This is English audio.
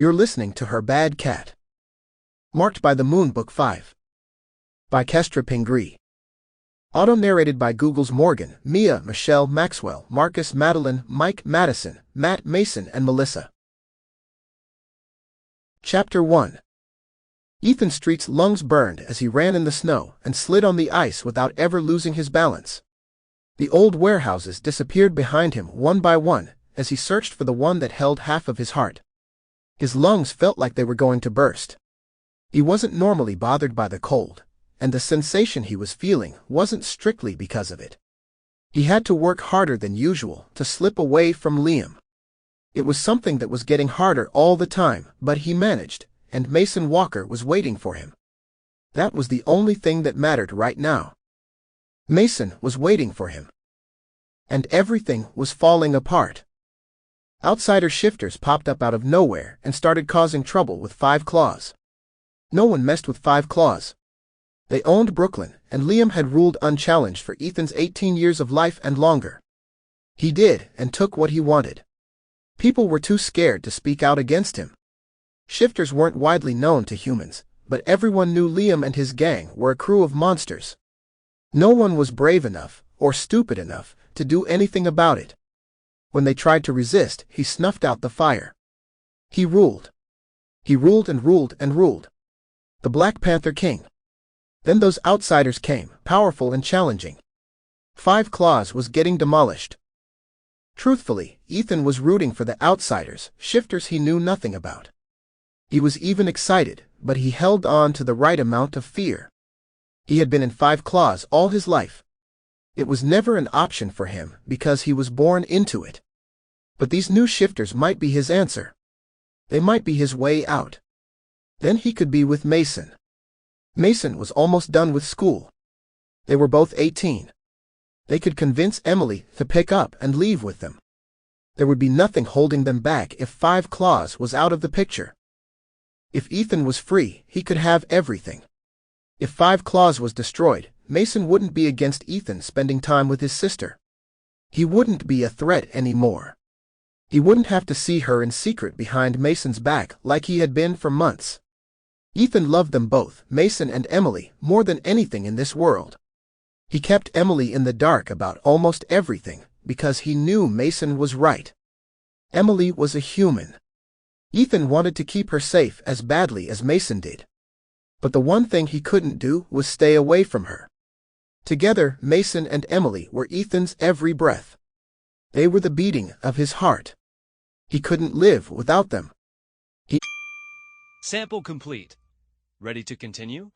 You're listening to Her Bad Cat. Marked by the Moon, Book 5. By Kestra Pingree. Auto-narrated by Google's Morgan, Mia, Michelle, Maxwell, Marcus, Madeline, Mike, Madison, Matt, Mason, and Melissa. Chapter 1. Ethan Street's lungs burned as he ran in the snow and slid on the ice without ever losing his balance. The old warehouses disappeared behind him one by one as he searched for the one that held half of his heart. His lungs felt like they were going to burst. He wasn't normally bothered by the cold, and the sensation he was feeling wasn't strictly because of it. He had to work harder than usual to slip away from Liam. It was something that was getting harder all the time, but he managed, and Mason Walker was waiting for him. That was the only thing that mattered right now. Mason was waiting for him. And everything was falling apart. Outsider shifters popped up out of nowhere and started causing trouble with Five Claws. No one messed with Five Claws. They owned Brooklyn, and Liam had ruled unchallenged for Ethan's 18 years of life and longer. He did and took what he wanted. People were too scared to speak out against him. Shifters weren't widely known to humans, but everyone knew Liam and his gang were a crew of monsters. No one was brave enough, or stupid enough, to do anything about it. When they tried to resist, he snuffed out the fire. He ruled. He ruled and ruled and ruled. The Black Panther King. Then those outsiders came, powerful and challenging. Five Claws was getting demolished. Truthfully, Ethan was rooting for the outsiders, shifters he knew nothing about. He was even excited, but he held on to the right amount of fear. He had been in Five Claws all his life. It was never an option for him because he was born into it. But these new shifters might be his answer. They might be his way out. Then he could be with Mason. Mason was almost done with school. They were both 18. They could convince Emily to pick up and leave with them. There would be nothing holding them back if Five Claws was out of the picture. If Ethan was free, he could have everything. If Five Claws was destroyed, Mason wouldn't be against Ethan spending time with his sister. He wouldn't be a threat anymore. He wouldn't have to see her in secret behind Mason's back like he had been for months. Ethan loved them both, Mason and Emily, more than anything in this world. He kept Emily in the dark about almost everything because he knew Mason was right. Emily was a human. Ethan wanted to keep her safe as badly as Mason did. But the one thing he couldn't do was stay away from her. Together, Mason and Emily were Ethan's every breath. They were the beating of his heart. He couldn't live without them. Sample complete. Ready to continue?